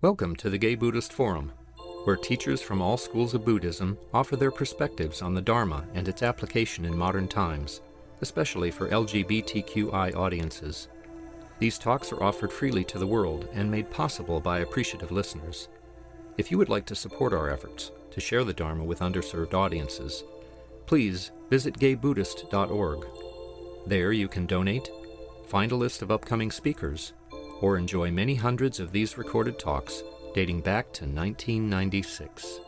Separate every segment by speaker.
Speaker 1: Welcome to the Gay Buddhist Forum, where teachers from all schools of Buddhism offer their perspectives on the Dharma and its application in modern times, especially for LGBTQI audiences. These talks are offered freely to the world and made possible by appreciative listeners. If you would like to support our efforts to share the Dharma with underserved audiences, please visit gaybuddhist.org. There you can donate, find a list of upcoming speakers, or enjoy many hundreds of these recorded talks dating back to 1996.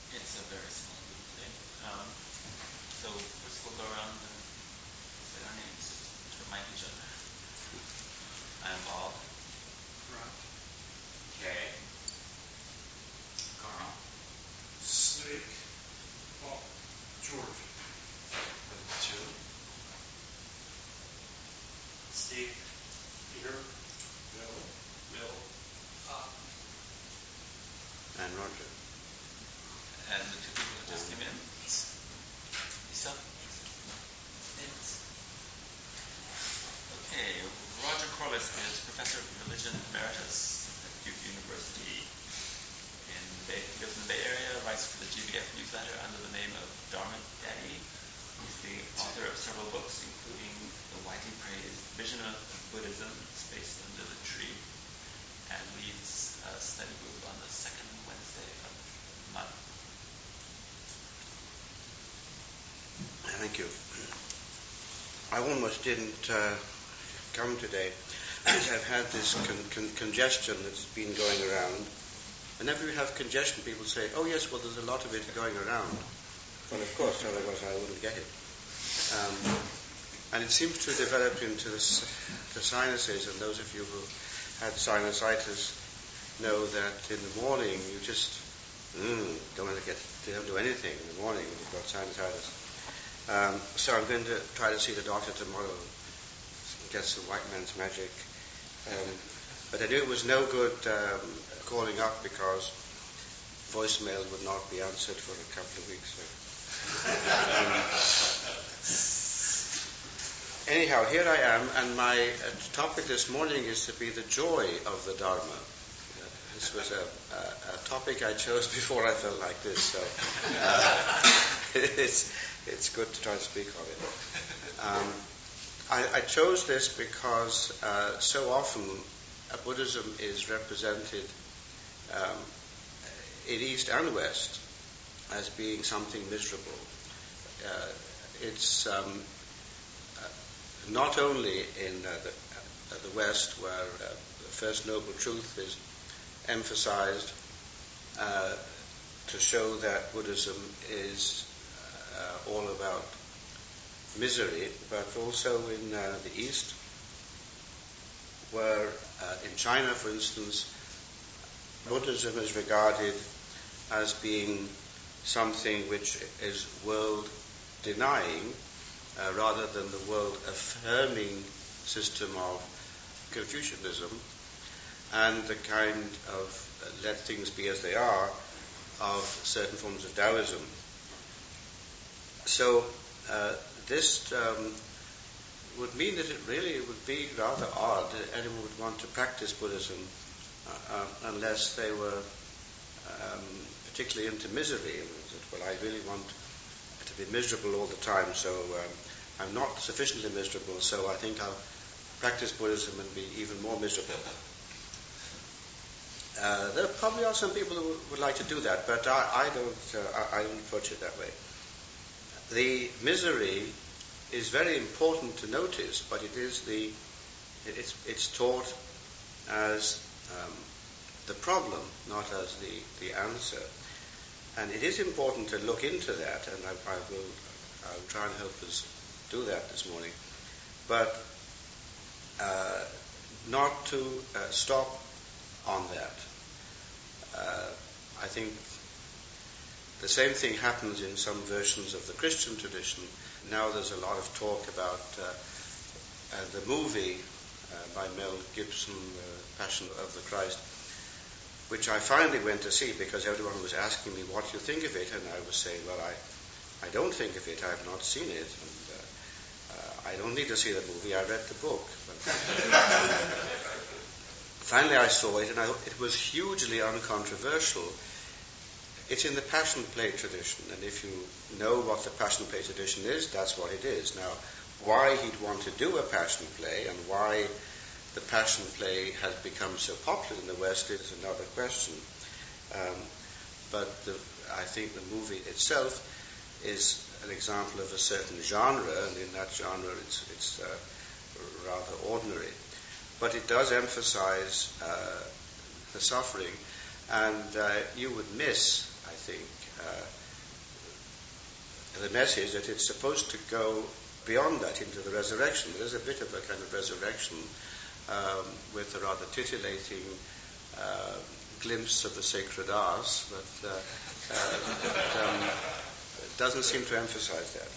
Speaker 2: It's a very small group thing. So first we'll go around and say our names to remind each other. I'm Bob.
Speaker 3: Rob.
Speaker 2: Kay. Carl.
Speaker 3: Snake. Paul. George.
Speaker 2: Joe. Steve.
Speaker 3: Peter. Bill.
Speaker 2: Will.
Speaker 4: And Roger.
Speaker 2: And the two people that just came in. Lisa. Okay, Roger Corless is Professor of Religion Emeritus at Duke University. He lives in the Bay Area, writes for the GBF newsletter under the name of Dharma Daddy. He's the author of several books, including the widely praised Vision of Buddhism, Spaced Under the Tree, and leads a study group on the second Wednesday of the month.
Speaker 4: Thank you. I almost didn't come today. I've had this congestion that's been going around. Whenever you have congestion, people say, oh yes, well there's a lot of it going around. Well, of course, otherwise I wouldn't get it. And it seems to develop into the sinuses, and those of you who had sinusitis know that in the morning you just don't do anything in the morning when you've got sinusitis. So I'm going to try to see the doctor tomorrow, get some white man's magic. But I knew it was no good calling up because voicemail would not be answered for a couple of weeks. Anyhow, here I am, and my topic this morning is to be the joy of the Dharma. This was a topic I chose before I felt like this, so it's good to try to speak of it. I chose this because so often Buddhism is represented in East and West as being something miserable. It's not only in the West where the First Noble Truth is emphasized to show that Buddhism is all about misery, but also in the East, where in China, for instance, Buddhism is regarded as being something which is world-denying rather than the world-affirming system of Confucianism and the kind of let things be as they are of certain forms of Taoism. So this would mean that it really would be rather odd that anyone would want to practice Buddhism unless they were particularly into misery. Well, I really want to be miserable all the time, so I'm not sufficiently miserable, so I think I'll practice Buddhism and be even more miserable. There probably are some people who would like to do that, but I don't approach it that way. The misery is very important to notice, but it's taught as the problem, not as the answer. And it is important to look into that, and I'll try and help us do that this morning. But not to stop on that. I think the same thing happens in some versions of the Christian tradition. Now there's a lot of talk about the movie by Mel Gibson, Passion of the Christ, which I finally went to see because everyone was asking me what you think of it, and I was saying, well, I don't think of it, I have not seen it, and I don't need to see the movie, I read the book. finally I saw it, and it was hugely uncontroversial. It's in the Passion Play tradition, and if you know what the Passion Play tradition is, that's what it is. Now, why he'd want to do a Passion Play and why the Passion Play has become so popular in the West is another question. But I think the movie itself is an example of a certain genre, and in that genre it's rather ordinary. But it does emphasize the suffering, and you would miss, I think, the message that it's supposed to go beyond that into the resurrection. There's a bit of a kind of resurrection with a rather titillating glimpse of the sacred arse, but it doesn't seem to emphasize that.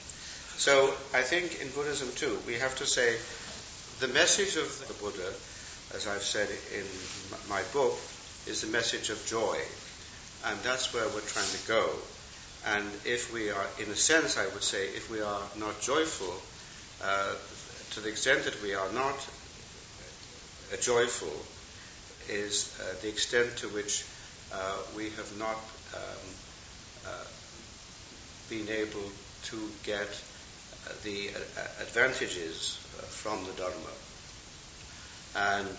Speaker 4: So I think in Buddhism too, we have to say the message of the Buddha, as I've said in my book, is the message of joy. And that's where we're trying to go. And if we are, in a sense, I would say, if we are not joyful, to the extent that we are not joyful, is the extent to which we have not been able to get the advantages from the Dharma. And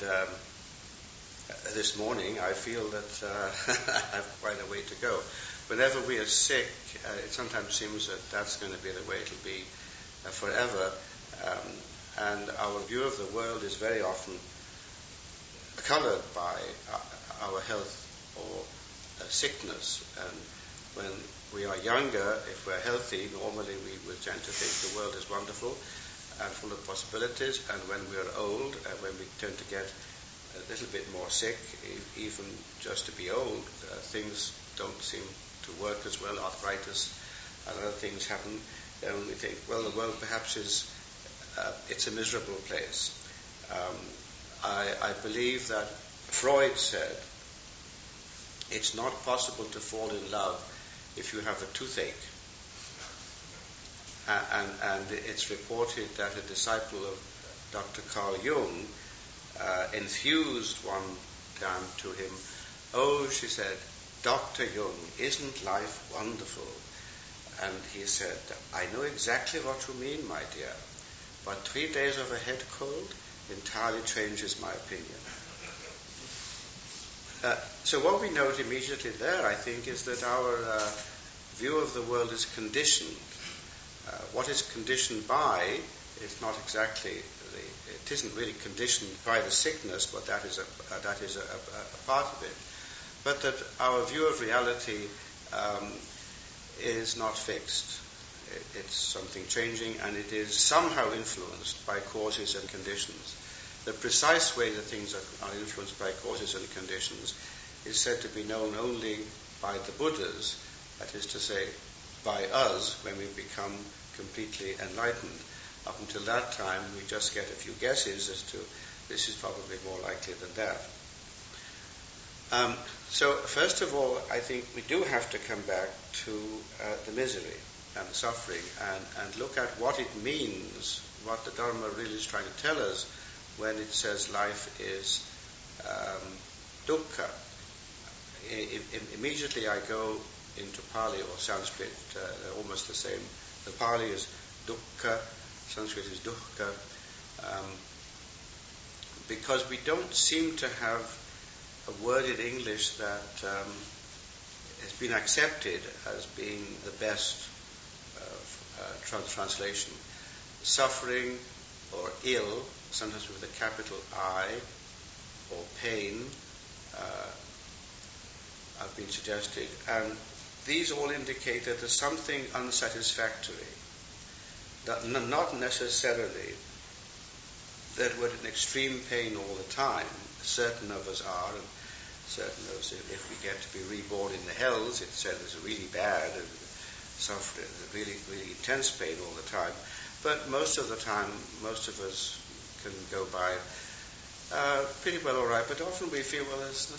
Speaker 4: this morning I feel that I have quite a way to go. Whenever we are sick, it sometimes seems that that's going to be the way it'll be forever. And our view of the world is very often colored by our health or sickness. And when we are younger, if we're healthy, normally we would tend to think the world is wonderful and full of possibilities. And when we are old, when we tend to get a little bit more sick, even just to be old, things don't seem to work as well. Arthritis and other things happen. And we think, well, the world perhaps is it's a miserable place. I believe that Freud said it's not possible to fall in love if you have a toothache. And it's reported that a disciple of Dr. Carl Jung enthused one time to him, "Oh," she said, "Dr. Jung, isn't life wonderful?" And he said, "I know exactly what you mean, my dear, but 3 days of a head cold entirely changes my opinion." So what we note immediately there, I think, is that our view of the world is conditioned. What it's conditioned by is not exactly it isn't really conditioned by the sickness, but that is a part of it. But that our view of reality is not fixed. It's something changing, and it is somehow influenced by causes and conditions. The precise way that things are influenced by causes and conditions is said to be known only by the Buddhas, that is to say, by us when we become completely enlightened. Up until that time, we just get a few guesses as to this is probably more likely than that. So first of all, I think we do have to come back to the misery and the suffering and look at what it means, what the Dharma really is trying to tell us when it says life is dukkha. Immediately I go into Pali or Sanskrit, they're almost the same. The Pali is dukkha, Sanskrit is dukkha, because we don't seem to have a word in English that has been accepted as being the best translation. Suffering or ill, sometimes with a capital I, or pain, have been suggested. And these all indicate that there's something unsatisfactory. That not necessarily that we're in extreme pain all the time. Certain of us are, and certain of us, if we get to be reborn in the hells, it's said it's really bad, and suffering, really, really intense pain all the time. But most of the time, most of us can go by pretty well all right. But often we feel, well, it's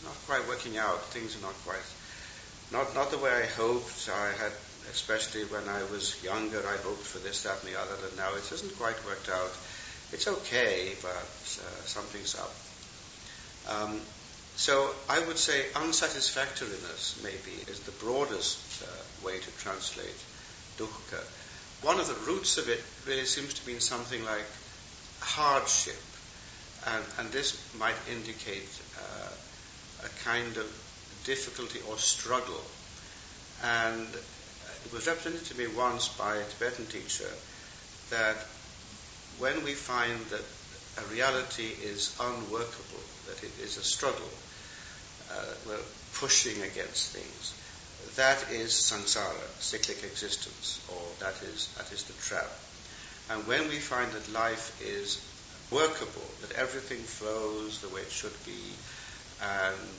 Speaker 4: not quite working out. Things are not quite, not the way I hoped. I had, especially when I was younger, I hoped for this, that, and the other, and now it hasn't quite worked out. It's okay, but something's up. So I would say unsatisfactoriness maybe is the broadest way to translate dukkha. One of the roots of it really seems to mean something like hardship, and this might indicate a kind of difficulty or struggle. And it was represented to me once by a Tibetan teacher that when we find that a reality is unworkable, that it is a struggle, we're pushing against things, that is samsara, cyclic existence, or that is the trap. And when we find that life is workable, that everything flows the way it should be, and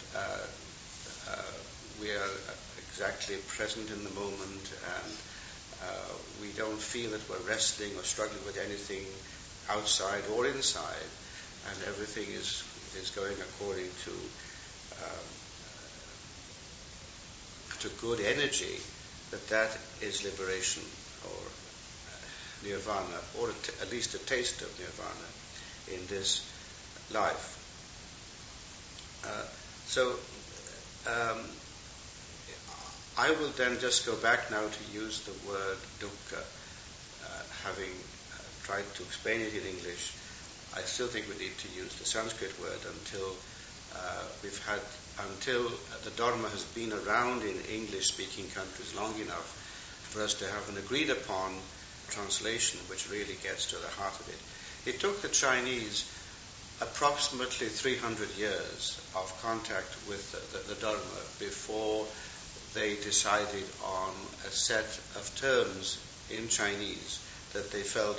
Speaker 4: we are exactly present in the moment, and we don't feel that we're wrestling or struggling with anything outside or inside, and everything is going according to good energy, that is liberation, or nirvana, or at least a taste of nirvana in this life. So I will then just go back now to use the word dukkha, having tried to explain it in English. I still think we need to use the Sanskrit word until the Dharma has been around in English-speaking countries long enough for us to have an agreed-upon translation which really gets to the heart of it. It took the Chinese approximately 300 years of contact with the Dharma before they decided on a set of terms in Chinese that they felt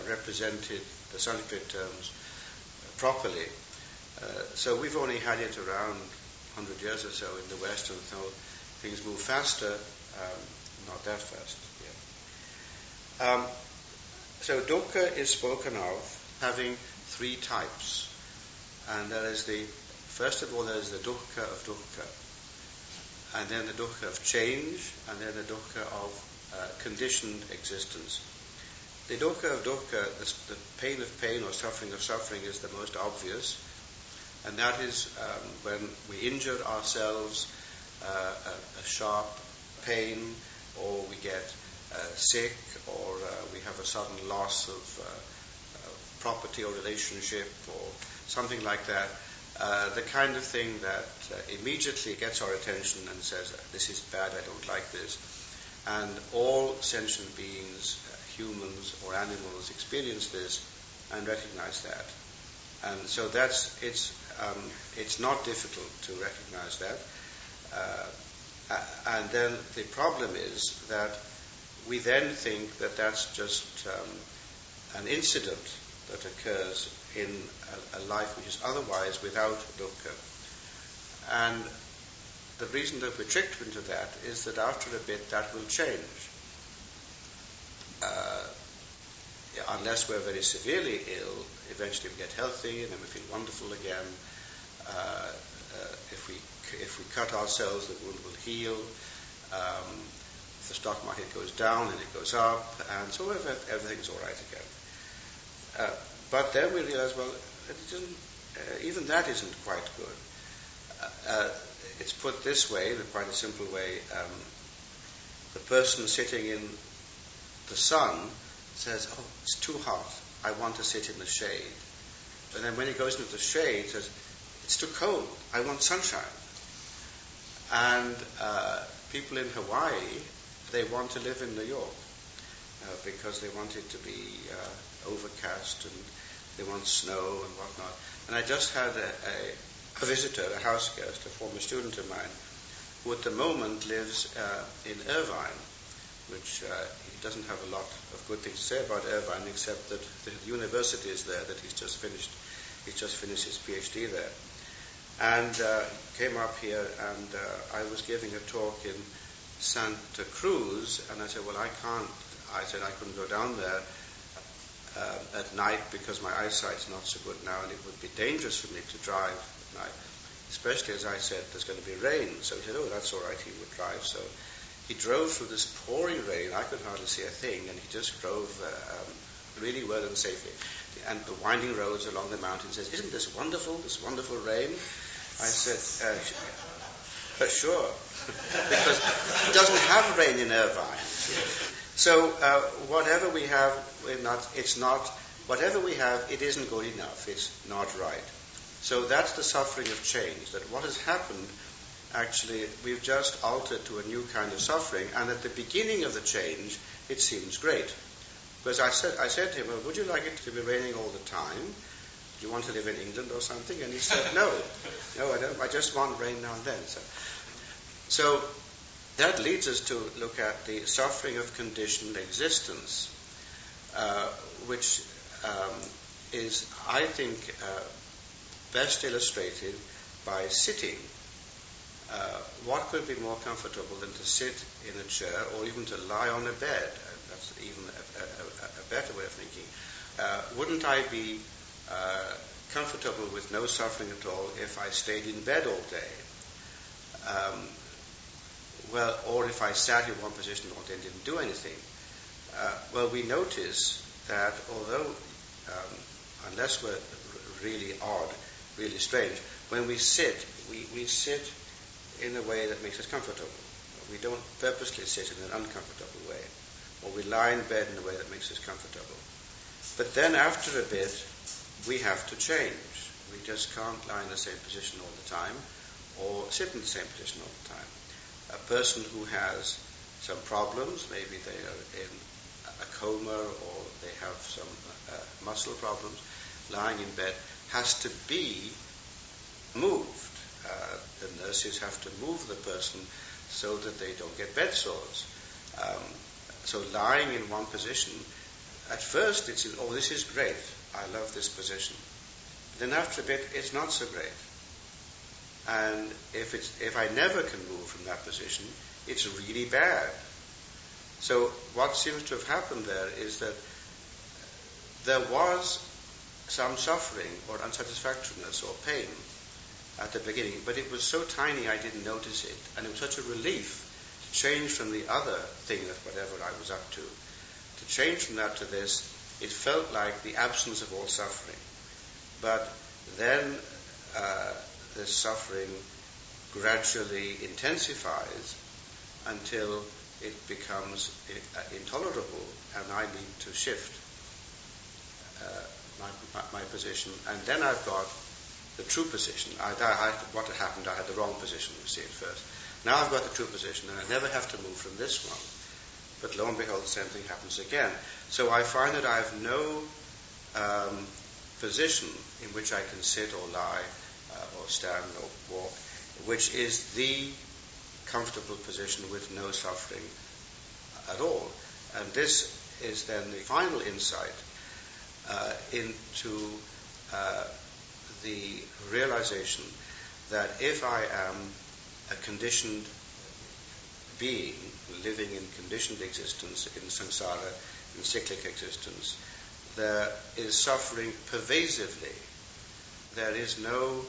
Speaker 4: represented the Sanskrit terms properly. So we've only had it around 100 years or so in the West, and so things move faster, not that fast yet. So dukkha is spoken of having three types. And first of all, there is the dukkha of dukkha, and then the dukkha of change, and then the dukkha of conditioned existence. The dukkha of dukkha, the pain of pain or suffering of suffering, is the most obvious, and that is when we injure ourselves, a sharp pain, or we get sick, or we have a sudden loss of property or relationship, or something like that. The kind of thing that immediately gets our attention and says, this is bad, I don't like this. And all sentient beings, humans or animals, experience this and recognize that. And so it's not difficult to recognize that. And then the problem is that we then think that that's just an incident that occurs in a life which is otherwise without dukkha. And the reason that we're tricked into that is that after a bit that will change. Unless we're very severely ill, eventually we get healthy and then we feel wonderful again. If we cut ourselves, the wound will heal. If the stock market goes down, then it goes up, and so everything's all right again. But then we realize, well, even that isn't quite good. It's put this way, in quite a simple way. The person sitting in the sun says, oh, it's too hot, I want to sit in the shade. And then when he goes into the shade, says, it's too cold, I want sunshine. And people in Hawaii, they want to live in New York because they want it to be overcast and they want snow and whatnot. And I just had a visitor, a house guest, a former student of mine, who at the moment lives in Irvine, which he doesn't have a lot of good things to say about Irvine, except that the university is there, that he's just finished his PhD there. And came up here, and I was giving a talk in Santa Cruz, and I said, well, I couldn't go down there at night because my eyesight's not so good now, and it would be dangerous for me to drive at night, especially as I said there's going to be rain. So he said, oh, that's all right, he would drive. So he drove through this pouring rain. I could hardly see a thing, and he just drove really well and safely. and the winding roads along the mountain, says, "Isn't this wonderful rain?" I said, "Sure," because it doesn't have rain in Irvine. So whatever we have, whatever we have, it isn't good enough. It's not right. So that's the suffering of change, that what has happened, actually, we've just altered to a new kind of suffering, and at the beginning of the change, it seems great. Because I said to him, "Well, would you like it to be raining all the time? Do you want to live in England or something?" And he said, no, I don't. I just want rain now and then. So that leads us to look at the suffering of conditioned existence, which is, I think, best illustrated by sitting. What could be more comfortable than to sit in a chair or even to lie on a bed? That's even a better way of thinking. Wouldn't I be comfortable with no suffering at all if I stayed in bed all day? Or if I sat in one position all day and didn't do anything? We notice that although, unless we're really odd, really strange, when we sit, we sit in a way that makes us comfortable. We don't purposely sit in an uncomfortable way. Or we lie in bed in a way that makes us comfortable. But then after a bit, we have to change. We just can't lie in the same position all the time or sit in the same position all the time. A person who has some problems, maybe they are in a coma or they have some muscle problems, lying in bed, has to be moved. The nurses have to move the person so that they don't get bed sores. So lying in one position, at first it's, this is great, I love this position. Then after a bit, it's not so great. And if I never can move from that position, it's really bad. So what seems to have happened there is that there was some suffering or unsatisfactoriness or pain at the beginning, but it was so tiny I didn't notice it, and it was such a relief to change from the other thing, that whatever I was up to change from that to this. It felt like the absence of all suffering. But then this suffering gradually intensifies until it becomes intolerable, and I need to shift my position. And then I've got the true position. What had happened, I had the wrong position, you see, at first. Now I've got the true position, and I never have to move from this one. But lo and behold, the same thing happens again. So I find that I have no position in which I can sit or lie or stand or walk, which is the comfortable position with no suffering at all. And this is then the final insight into the realization that if I am a conditioned being living in conditioned existence, in samsara, in cyclic existence, there is suffering pervasively. There is no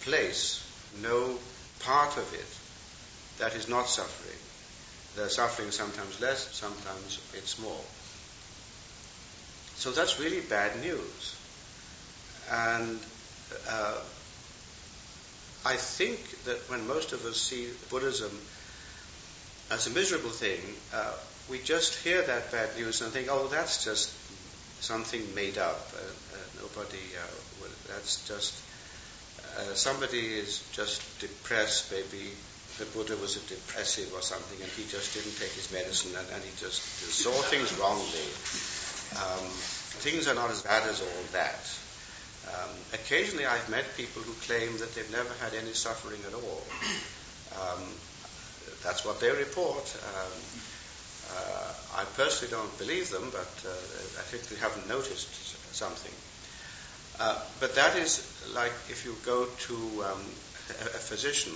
Speaker 4: place, no part of it that is not suffering. There's suffering sometimes less, sometimes it's more. So that's really bad news. And I think that when most of us see Buddhism as a miserable thing, we just hear that bad news and think, oh, that's just something made up. That's just, somebody is just depressed, maybe the Buddha was a depressive or something, and he just didn't take his medicine, and he just saw things wrongly. Things are not as bad as all that. Occasionally I've met people who claim that they've never had any suffering at all. That's what they report. I personally don't believe them, but I think they haven't noticed something. But that is like if you go to a physician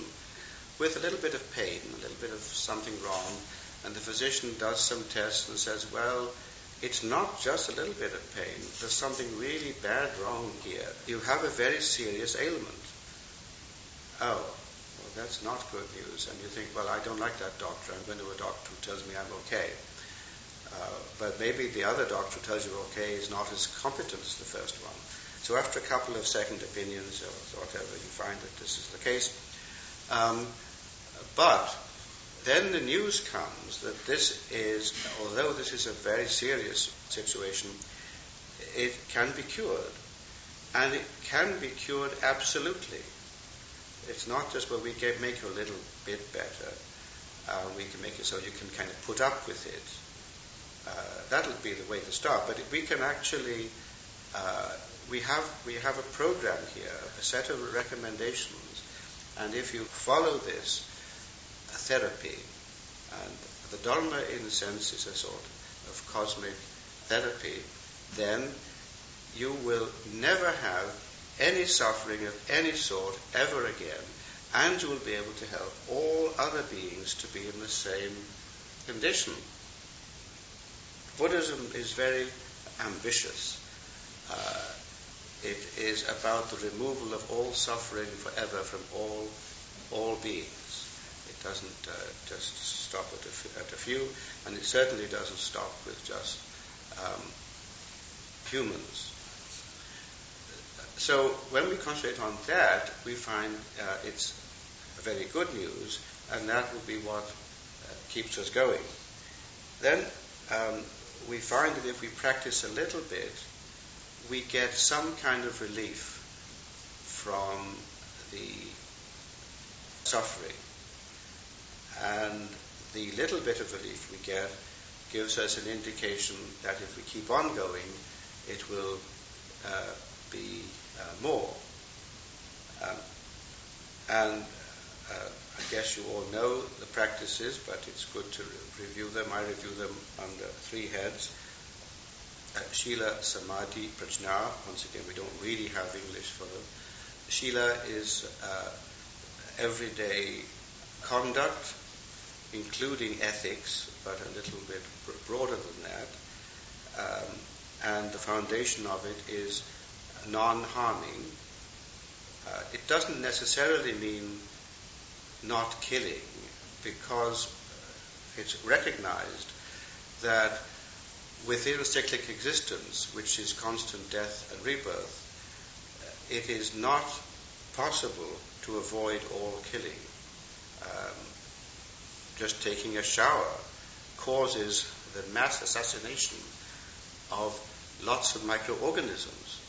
Speaker 4: with a little bit of pain, a little bit of something wrong, and the physician does some tests and says, well, it's not just a little bit of pain. There's something really bad wrong here. You have a very serious ailment. Oh, well, that's not good news. And you think, well, I don't like that doctor. I'm going to a doctor who tells me I'm okay. But maybe the other doctor who tells you okay is not as competent as the first one. So after a couple of second opinions or whatever, you find that this is the case. But then the news comes that this is, although this is a very serious situation, it can be cured. And it can be cured absolutely. It's not just, well, we can make you a little bit better. We can make it so you can kind of put up with it. That'll be the way to start. But we can actually, we have a program here, a set of recommendations, and if you follow this therapy, and the Dharma in a sense is a sort of cosmic therapy, then you will never have any suffering of any sort ever again, and you will be able to help all other beings to be in the same condition. Buddhism is very ambitious. It is about the removal of all suffering forever from all beings. It doesn't just stop at a few, and it certainly doesn't stop with just humans. So when we concentrate on that, we find it's very good news, and that will be what keeps us going. Then we find that if we practice a little bit, we get some kind of relief from the suffering. And the little bit of relief we get gives us an indication that if we keep on going, it will be more. And I guess you all know the practices, but it's good to review them. I review them under three heads. Shila, Samadhi, Prajna. Once again, we don't really have English for them. Shila is everyday conduct, including ethics, but a little bit broader than that. And the foundation of it is non-harming. It doesn't necessarily mean not killing, because it's recognized that within cyclic existence, which is constant death and rebirth, it is not possible to avoid all killing. Just taking a shower causes the mass assassination of lots of microorganisms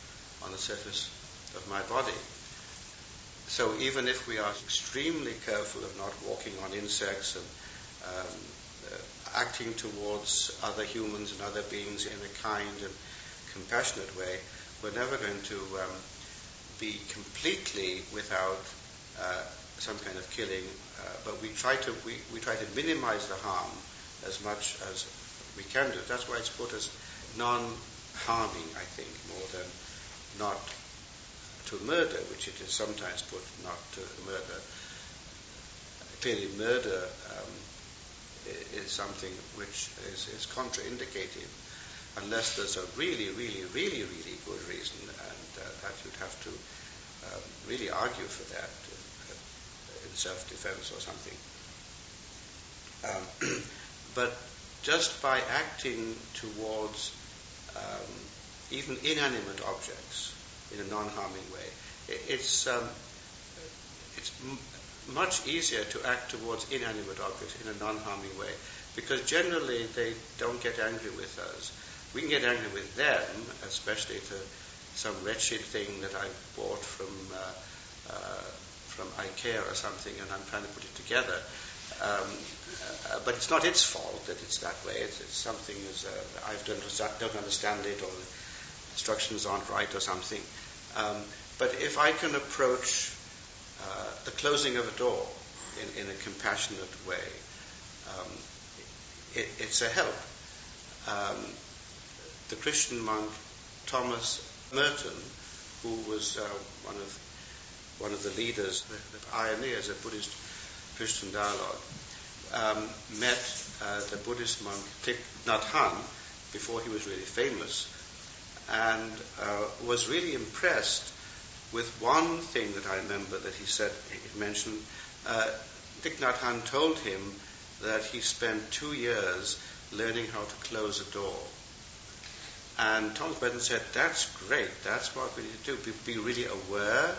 Speaker 4: on the surface of my body. So even if we are extremely careful of not walking on insects and acting towards other humans and other beings in a kind and compassionate way, we're never going to be completely without some kind of killing. But we try to minimize the harm as much as we can do. That's why it's put as non-harming, I think, more than not to murder, which it is sometimes put not to murder. Clearly, murder is something which is contraindicated unless there's a really, really, really, really good reason, and that you'd have to really argue for that in self-defense or something. But just by acting towards even inanimate objects in a non-harming way, it's much easier to act towards inanimate objects in a non-harming way, because generally they don't get angry with us. We can get angry with them, especially to some wretched thing that I bought from IKEA or something, and I'm trying to put it together. But it's not its fault that it's that way. It's something I don't understand it, or the instructions aren't right or something. But if I can approach the closing of a door in a compassionate way, it's a help. The Christian monk Thomas Merton, who was one of the leaders, the pioneers of Buddhist Christian dialogue, met the Buddhist monk Thich Nhat Hanh before he was really famous, and was really impressed with one thing that I remember that he mentioned. Thich Nhat Hanh told him that he spent 2 years learning how to close a door. And Thomas Merton said, that's great, that's what we need to do. Be really aware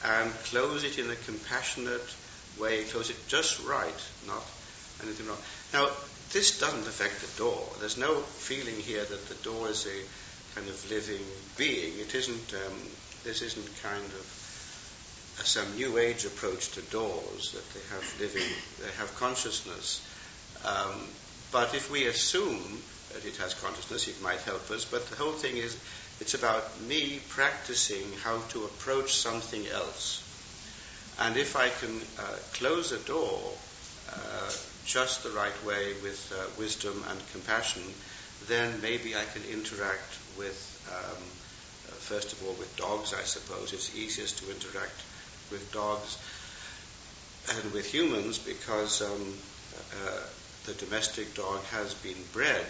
Speaker 4: and close it in a compassionate way, close it just right, not anything wrong. Now, this doesn't affect the door. There's no feeling here that the door is a kind of living being. It isn't, this isn't kind of some new age approach to doors, that they have living, they have consciousness. But if we assume that it has consciousness, it might help us. But the whole thing is, it's about me practicing how to approach something else. And if I can close a door just the right way with wisdom and compassion, then maybe I can interact with, first of all, with dogs, I suppose. It's easiest to interact with dogs and with humans because the domestic dog has been bred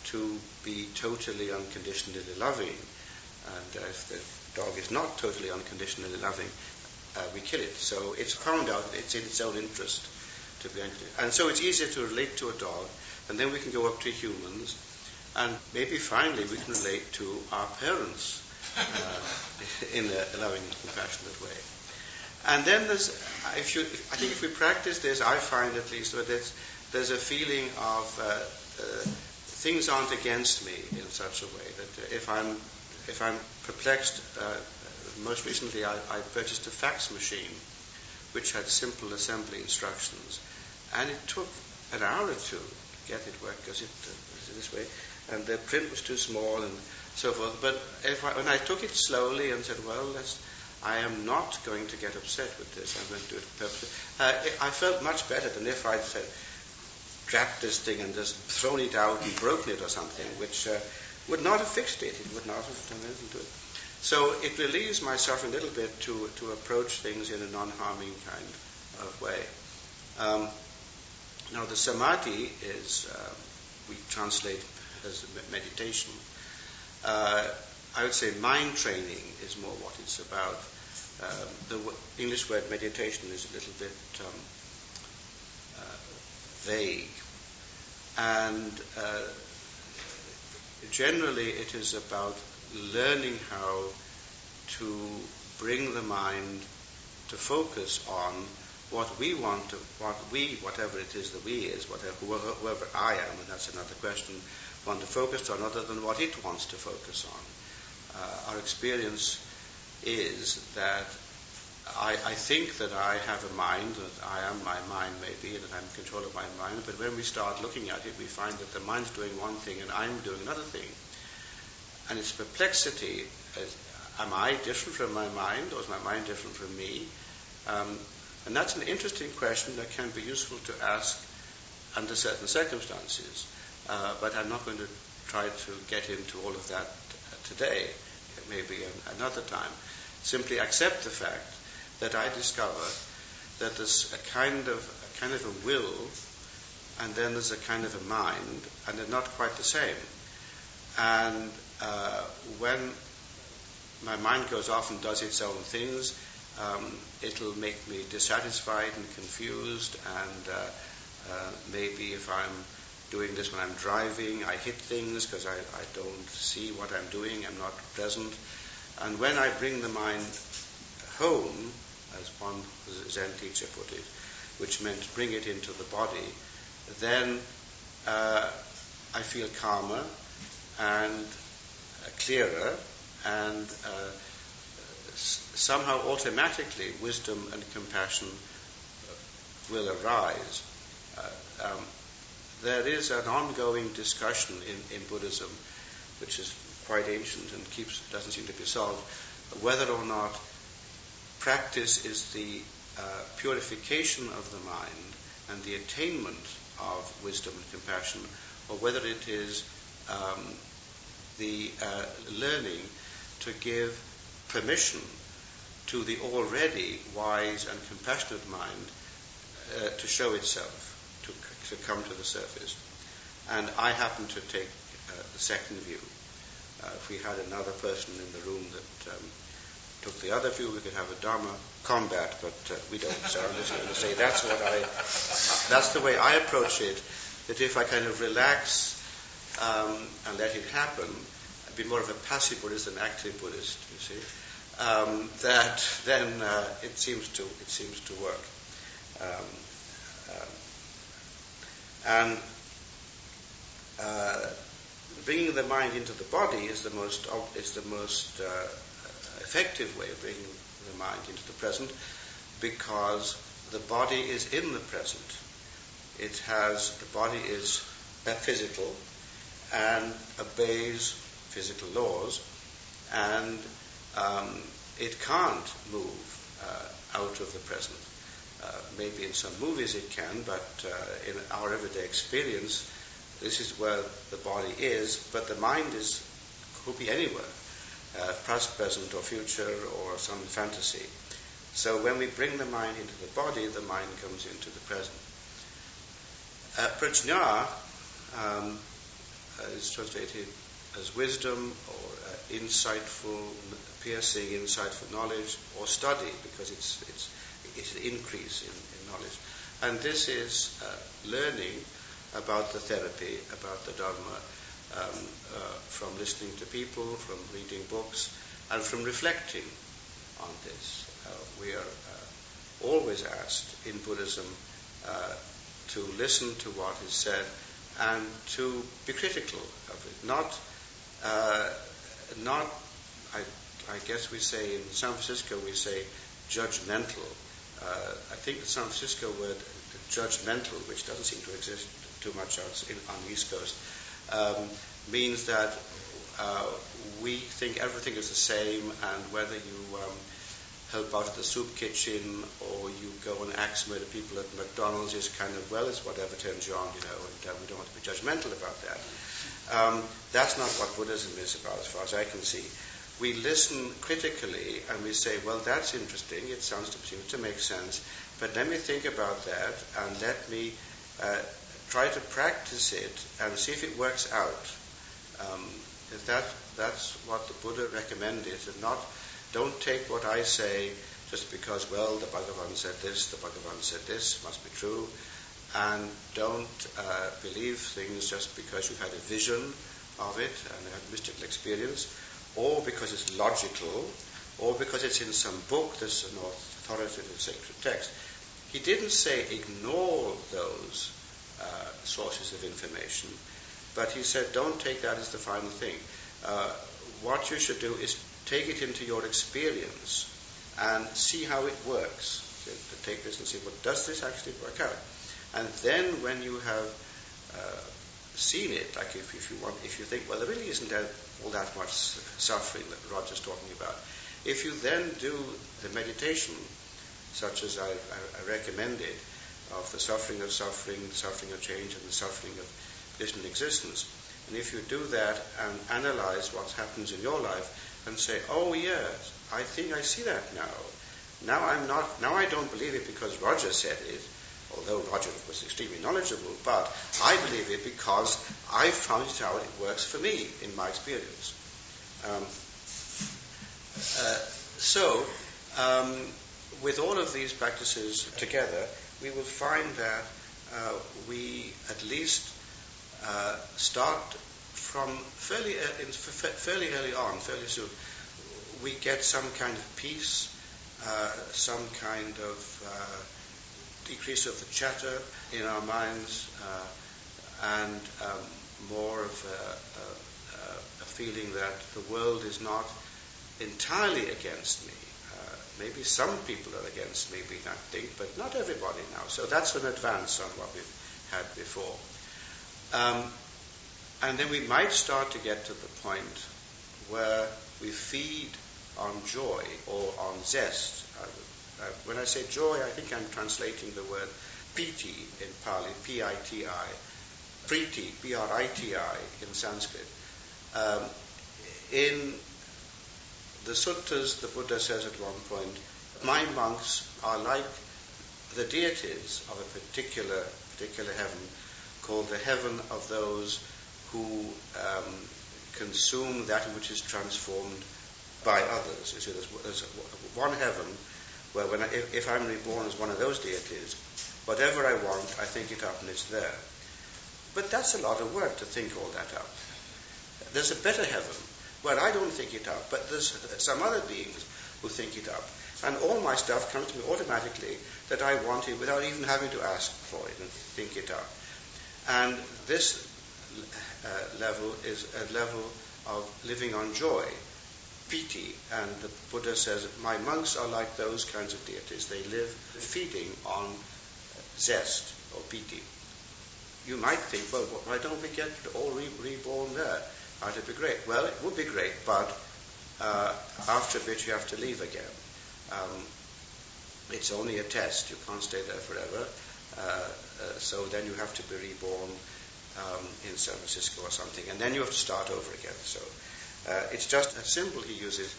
Speaker 4: to be totally unconditionally loving. And if the dog is not totally unconditionally loving, we kill it. So it's found out that it's in its own interest to be unconditional. And so it's easier to relate to a dog, and then we can go up to humans, and maybe finally we can relate to our parents in a loving and compassionate way. And then I think if we practice this, I find at least that there's a feeling of things aren't against me in such a way that if I'm perplexed, most recently I purchased a fax machine which had simple assembly instructions, and it took an hour or two to get it work because it was this way, and the print was too small and so forth. But when I took it slowly and said, well, I am not going to get upset with this, I'm going to do it purposely, I felt much better than if I'd said, grabbed this thing and just thrown it out and broken it or something, which would not have fixed it. It would not have done anything to it. So it relieves my suffering a little bit to approach things in a non-harming kind of way. Now the samadhi is, we translate as meditation. I would say mind training is more what it's about. The English word meditation is a little bit vague. And generally it is about learning how to bring the mind to focus on what we want to, whatever it is that we is, whoever I am, and that's another question, want to focus on other than what it wants to focus on. Our experience is that I think that I have a mind, that I am my mind maybe, that I'm in control of my mind, but when we start looking at it, we find that the mind's doing one thing and I'm doing another thing. And it's perplexity. Am I different from my mind, or is my mind different from me? And that's an interesting question that can be useful to ask under certain circumstances. But I'm not going to try to get into all of that today, maybe another time. Simply accept the fact that I discover that there's a kind of a will, and then there's a kind of a mind, and they're not quite the same. And when my mind goes off and does its own things, it'll make me dissatisfied and confused, and maybe if I'm doing this when I'm driving, I hit things because I don't see what I'm doing, I'm not present. And when I bring the mind home, as one Zen teacher put it, which meant bring it into the body, then I feel calmer and clearer, and somehow automatically wisdom and compassion will arise. There is an ongoing discussion in Buddhism, which is quite ancient and doesn't seem to be solved, whether or not practice is the purification of the mind and the attainment of wisdom and compassion, or whether it is the learning to give permission to the already wise and compassionate mind to show itself, to come to the surface. And I happen to take the second view. If we had another person in the room that took the other view, we could have a Dharma combat, but we don't. So I'm just going to say that's the way I approach it. that if I kind of relax and let it happen, I'd be more of a passive Buddhist than active Buddhist, you see, that then it seems to work. And bringing the mind into the body is the most effective way of bringing the mind into the present, because the body is in the present. The body is physical and obeys physical laws, and it can't move out of the present. Maybe in some movies it can, but in our everyday experience, this is where the body is, but the mind could be anywhere, past, present, or future, or some fantasy. So when we bring the mind into the body, the mind comes into the present. Prajna is translated as wisdom, or insightful, piercing, insightful knowledge, or study, because it's an increase in knowledge. And this is learning about the therapy, about the Dharma, from listening to people, from reading books, and from reflecting on this. We are always asked in Buddhism to listen to what is said and to be critical of it. Not I guess we say in San Francisco, we say judgmental. I think the San Francisco word judgmental, which doesn't seem to exist too much on the East Coast, means that we think everything is the same, and whether you help out at the soup kitchen or you go and axe murder people at McDonald's is kind of, well, it's whatever turns you on, and we don't want to be judgmental about that. That's not what Buddhism is about, as far as I can see. We listen critically and we say, well, that's interesting, it seems to make sense, but let me think about that and let me try to practice it and see if it works out. That's what the Buddha recommended, and don't take what I say just because, well, the Bhagavan said this, must be true, and don't believe things just because you had a vision of it and had a mystical experience, or because it's logical, or because it's in some book that's an authoritative sacred text. He didn't say ignore those sources of information, but he said don't take that as the final thing. What you should do is take it into your experience and see how it works. To take this and see, well, does this actually work out? And then when you have seen it, like if you think, well, there really isn't all that much suffering that Roger's talking about, if you then do the meditation, such as I recommended, of the suffering of change, and the suffering of conditioned existence, and if you do that and analyze what happens in your life and say, oh yes, I think I see that now. Now I don't believe it because Roger said it, although Roger was extremely knowledgeable, but I believe it because I found it out, it works for me in my experience. With all of these practices together, we will find that we at least start from fairly early on, fairly soon. We get some kind of peace, some kind of decrease of the chatter in our minds, and more of a feeling that the world is not entirely against me. Maybe some people are against me, I think, but not everybody now. So that's an advance on what we've had before. And then we might start to get to the point where we feed on joy or on zest. When I say joy, I think I'm translating the word piti in Pali, P-I-T-I, priti, P-R-I-T-I in Sanskrit. In the suttas, the Buddha says at one point, my monks are like the deities of a particular heaven, called the heaven of those who consume that which is transformed by others. You see, there's one heaven where if I'm reborn as one of those deities, whatever I want, I think it up and it's there. But that's a lot of work to think all that up. There's a better heaven. Well, I don't think it up, but there's some other beings who think it up. And all my stuff comes to me automatically that I want it without even having to ask for it and think it up. And this level is a level of living on joy, piti. And the Buddha says, my monks are like those kinds of deities. They live feeding on zest or piti. You might think, well, why don't we get all reborn there? That'd be great. Well, it would be great, but after a bit you have to leave again. It's only a test. You can't stay there forever. So then you have to be reborn in San Francisco or something, and then you have to start over again. So it's just a symbol he uses,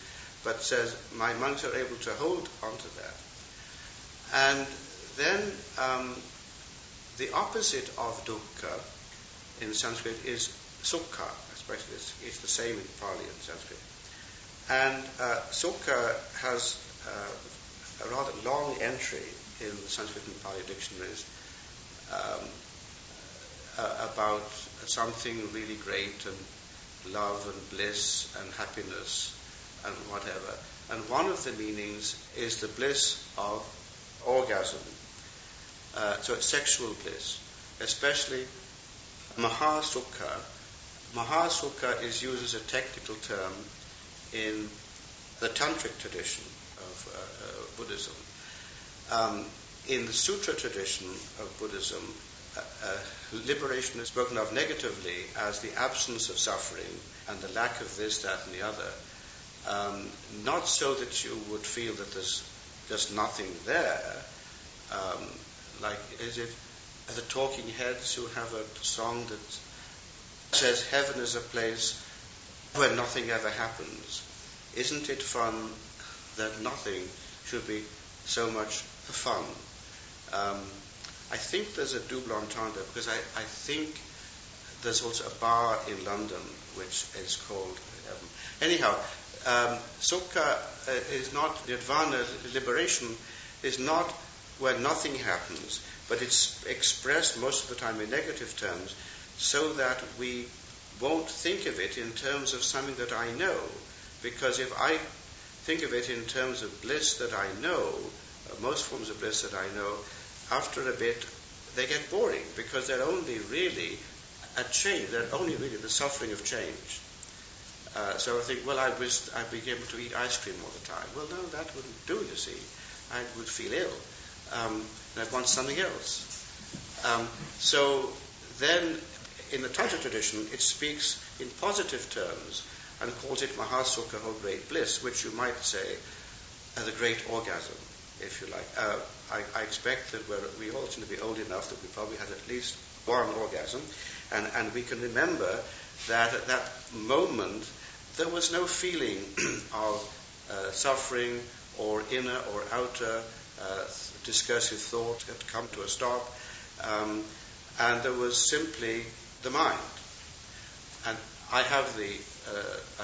Speaker 4: but says, my monks are able to hold onto that. And then the opposite of dukkha in Sanskrit is sukha. Especially it's the same in Pali and Sanskrit. And sukha has a rather long entry in the Sanskrit and Pali dictionaries about something really great and love and bliss and happiness and whatever. And one of the meanings is the bliss of orgasm. So it's sexual bliss, especially mahasukha. Mahasukha is used as a technical term in the tantric tradition of Buddhism. In the sutra tradition of Buddhism, liberation is spoken of negatively as the absence of suffering and the lack of this, that, and the other. Not so that you would feel that there's just nothing there, like is it the Talking Heads who have a song that says heaven is a place where nothing ever happens. Isn't it fun that nothing should be so much fun? I think there's a double entendre because I think there's also a bar in London which is called heaven. Anyhow, sukha is not, nirvana, liberation is not where nothing happens, but it's expressed most of the time in negative terms, so that we won't think of it in terms of something that I know. Because if I think of it in terms of bliss that I know, most forms of bliss that I know, after a bit they get boring because they're only really a change, they're only really the suffering of change. So I think, well, I wish I'd be able to eat ice cream all the time. Well, no, that wouldn't do, you see. I would feel ill. And I'd want something else. So then, in the Tantra tradition, it speaks in positive terms and calls it mahasukha, or great bliss, which you might say as a great orgasm, if you like. I expect that we all seem to be old enough that we probably had at least one orgasm, and we can remember that at that moment there was no feeling of suffering or inner or outer discursive thought had come to a stop, and there was simply the mind. And I have the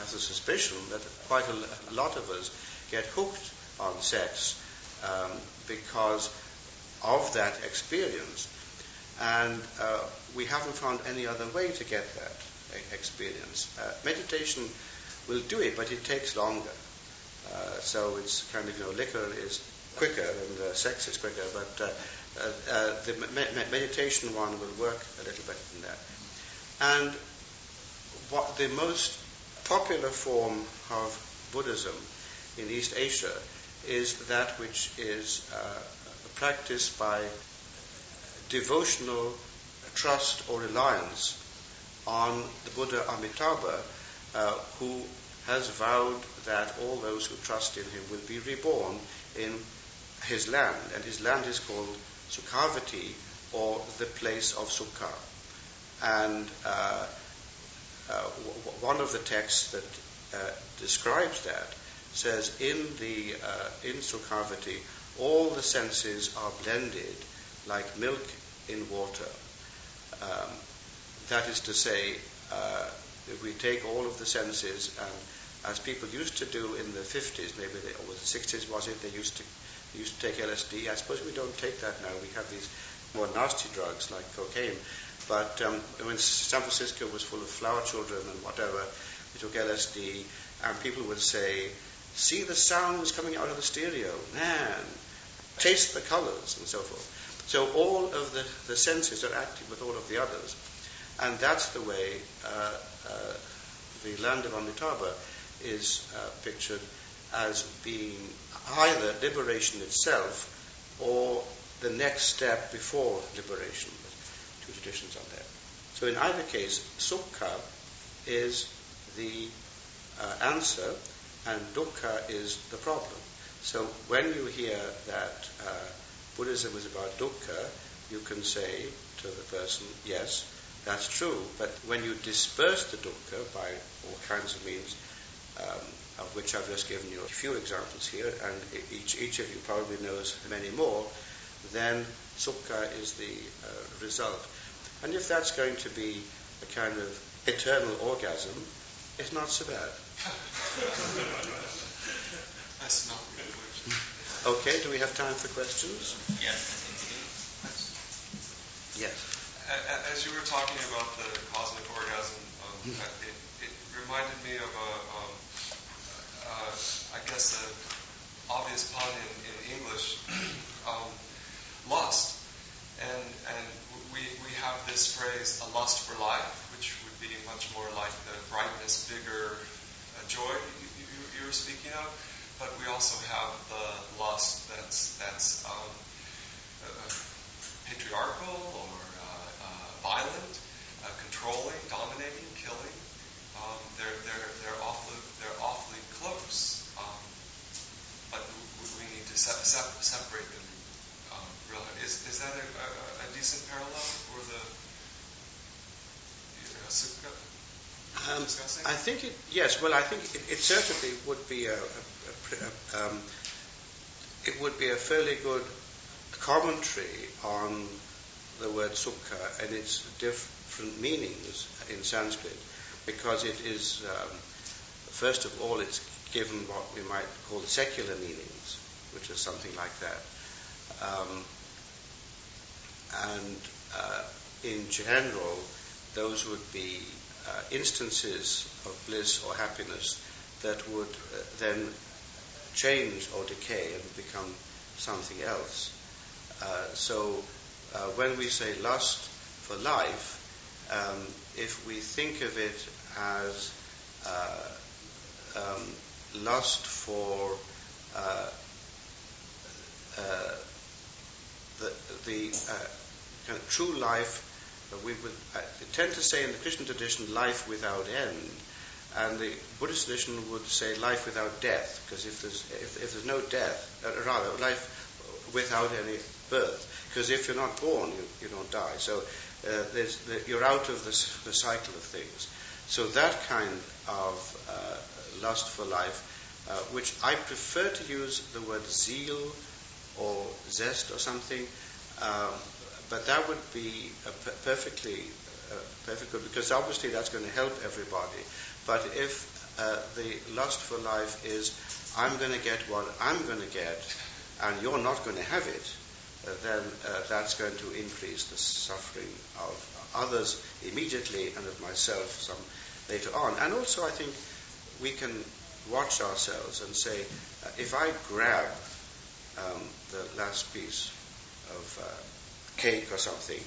Speaker 4: suspicion that quite a lot of us get hooked on sex because of that experience, and we haven't found any other way to get that experience. Meditation will do it, but it takes longer. So it's kind of, liquor is quicker and sex is quicker, but the meditation one will work a little better than that. And what the most popular form of Buddhism in East Asia is that which is practiced by devotional trust or reliance on the Buddha Amitabha, who has vowed that all those who trust in him will be reborn in his land. And his land is called Sukhavati, or the place of Sukha. And one of the texts that describes that says, in Sukhavati, all the senses are blended like milk in water. That is to say, if we take all of the senses, and as people used to do in the 50s, maybe or the 60s was it, they used to take LSD. I suppose we don't take that now. We have these more nasty drugs like cocaine. But when San Francisco was full of flower children and whatever, they took LSD, and people would say, see the sounds coming out of the stereo, man, taste the colors, and so forth. So all of the senses are active with all of the others. And that's the way the land of Amitabha is pictured as being either liberation itself or the next step before liberation. Two traditions on there. So in either case, sukha is the answer and dukkha is the problem. So when you hear that Buddhism is about dukkha, you can say to the person, yes, that's true, but when you disperse the dukkha by all kinds of means, of which I've just given you a few examples here, and each of you probably knows many more, then sukha is the result. And if that's going to be a kind of eternal orgasm, it's not so bad.
Speaker 2: That's not good.
Speaker 4: Okay, do we have time for questions?
Speaker 2: Yes.
Speaker 4: Yes.
Speaker 5: As you were talking about the cosmic orgasm, it reminded me of I guess, an obvious pun in English, lust. And we have this phrase, a lust for life, which would be much more like the brightness, vigor, joy you were speaking of. But we also have the lust that's patriarchal or violent, controlling, dominating, killing. They're awfully close. But we need to separate them. Is that a decent parallel for the sukha?
Speaker 4: I think yes. Well, I think it certainly would be it would be a fairly good commentary on the word sukha and its different meanings in Sanskrit, because it is first of all it's given what we might call secular meanings, which is something like that, and in general those would be instances of bliss or happiness that would then change or decay and become something else. So when we say lust for life, if we think of it as lust for the kind of true life, we would tend to say in the Christian tradition life without end, and the Buddhist tradition would say life without death, because if there's no death, rather life without any birth, because if you're not born, you don't die. So you're out of the cycle of things. So that kind of lust for life, which I prefer to use the word zeal or zest or something, but that would be perfect good, because obviously that's going to help everybody. But if the lust for life is, I'm going to get what I'm going to get, and you're not going to have it, then that's going to increase the suffering of others immediately and of myself some later on. And also I think we can watch ourselves and say, if I grab the last piece of cake or something,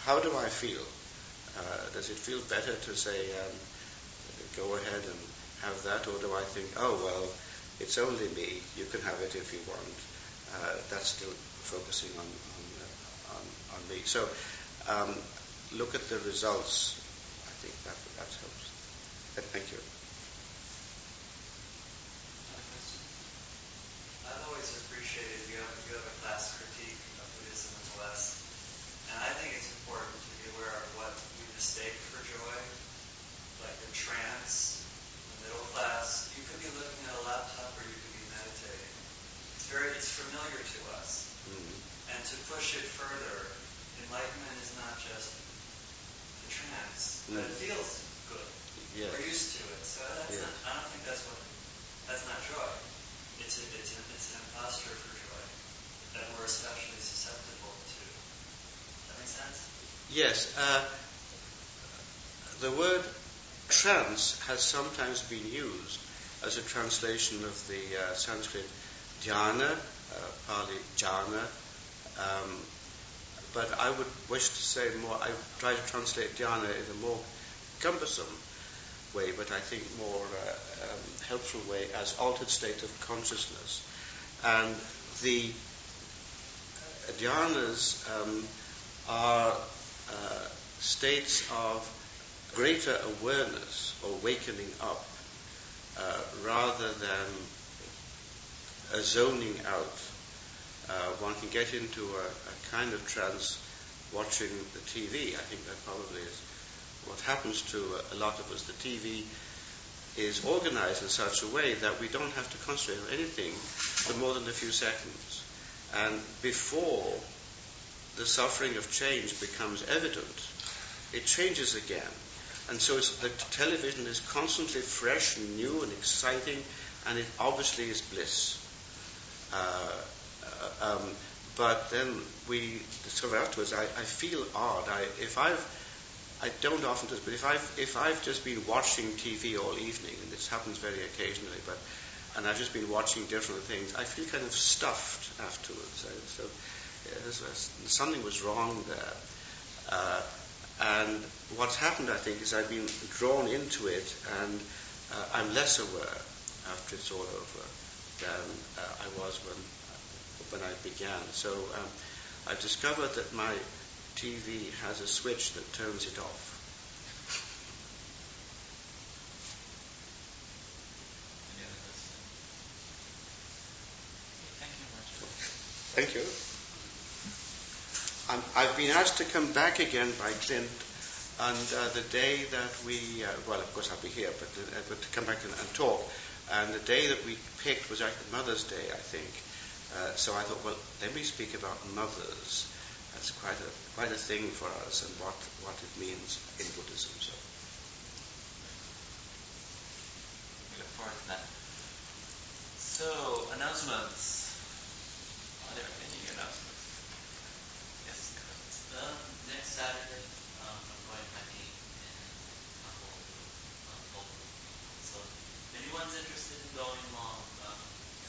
Speaker 4: how do I feel? Does it feel better to say, go ahead and have that, or do I think, oh well, it's only me, you can have it if you want? That's still focusing on me. So look at the results. I think that helps. Thank you.
Speaker 6: I've always appreciated you have a class critique of Buddhism in the West, and I think it's important to be aware of what we mistake for joy, like the trance, the middle class. You could be looking at a laptop or you could be meditating. It's familiar to us. Mm-hmm. And to push it further, enlightenment is not just the trance, but it feels good. Yeah. We're used to it. So I don't think that's not joy. It's an imposture for joy that we're especially susceptible to. Does that make sense?
Speaker 4: Yes. the word trance has sometimes been used as a translation of the Sanskrit dhyana, Pali jhana, but I would wish to say more, I try to translate dhyana in a more cumbersome way, but I think more helpful way as altered state of consciousness. And the dhyanas are states of greater awareness or wakening up rather than a zoning out. One can get into a kind of trance watching the TV. I think that probably is what happens to a lot of us. The TV is organized in such a way that we don't have to concentrate on anything for more than a few seconds. And before the suffering of change becomes evident, it changes again. And so the television is constantly fresh and new and exciting, and it obviously is bliss. But then we discover afterwards, I feel odd. I don't often do this, but if I've just been watching TV all evening, and this happens very occasionally, and I've just been watching different things, I feel kind of stuffed afterwards. So something was wrong there. And what's happened, I think, is I've been drawn into it, and I'm less aware after it's all over than I was when I began. So I've discovered that my TV has a switch that turns it off.
Speaker 2: Any other questions? Thank you very much.
Speaker 4: Thank you. I've been asked to come back again by Clint, and the day that we, well, of course I'll be here, but to come back and talk. And the day that we picked was actually Mother's Day, I think. So I thought, well, let me speak about mothers. That's quite a thing for us, and what it means in Buddhism. So
Speaker 2: we look forward to that. So, announcements. Are there any announcements? Yes.
Speaker 7: Next Saturday, I'm going hiking in Hubbard. So, if anyone's interested in going along,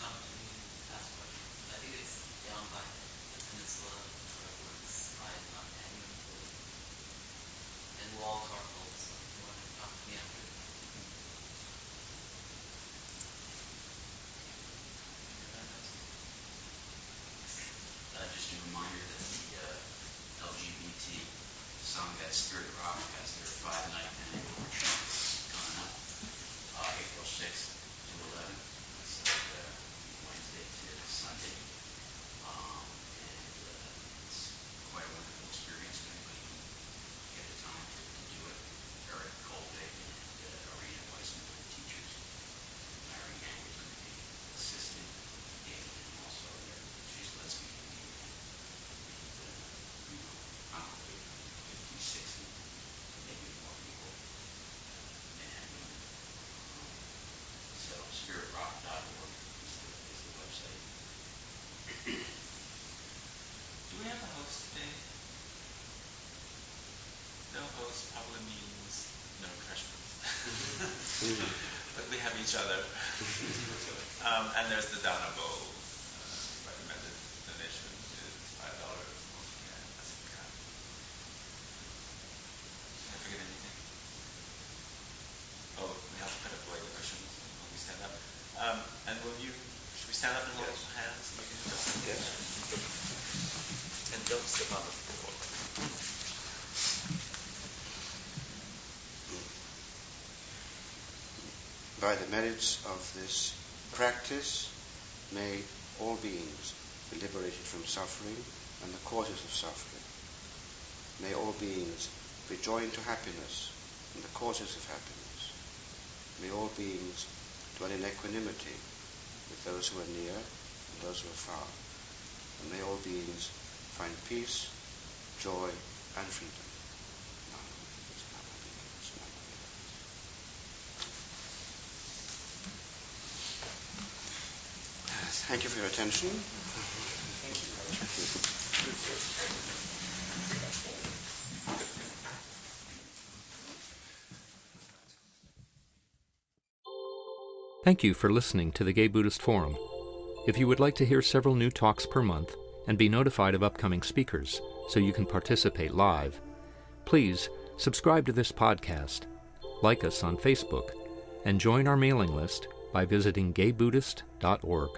Speaker 7: come to me, ask questions. I think it's down by the peninsula, where it's and we'll all carpool. So, if you want to talk to me after.
Speaker 8: Just a reminder that the LGBT Sangha Spirit Rock has their 5-night annual retreat coming up April 6th to 11th. It's Wednesday to Sunday. And it's quite a wonderful experience if anybody can get the time to do it. Eric Colvig and Arena Weissman are the teachers. Larry Yang is going to be assistant, and also she's lesbian. Probably 50, 60, maybe more people, men and women. So spiritrock.org is the website.
Speaker 2: Do we have a host today? No host probably means no questions. But we have each other. And there's the Dharma Bowl. Recommended donation is $5. Did I forget anything? Oh, we have to put away the cushions when we stand up. And should we stand up and hold hands? So we can do that?
Speaker 4: yes.
Speaker 2: And don't sit on the floor.
Speaker 4: By the merits of this practice, may all beings be liberated from suffering and the causes of suffering. May all beings be joined to happiness and the causes of happiness. May all beings dwell in equanimity with those who are near and those who are far. And may all beings find peace, joy, and freedom. Thank you for your attention.
Speaker 2: Thank you.
Speaker 1: Thank you for listening to the Gay Buddhist Forum. If you would like to hear several new talks per month and be notified of upcoming speakers so you can participate live, please subscribe to this podcast, like us on Facebook, and join our mailing list by visiting gaybuddhist.org.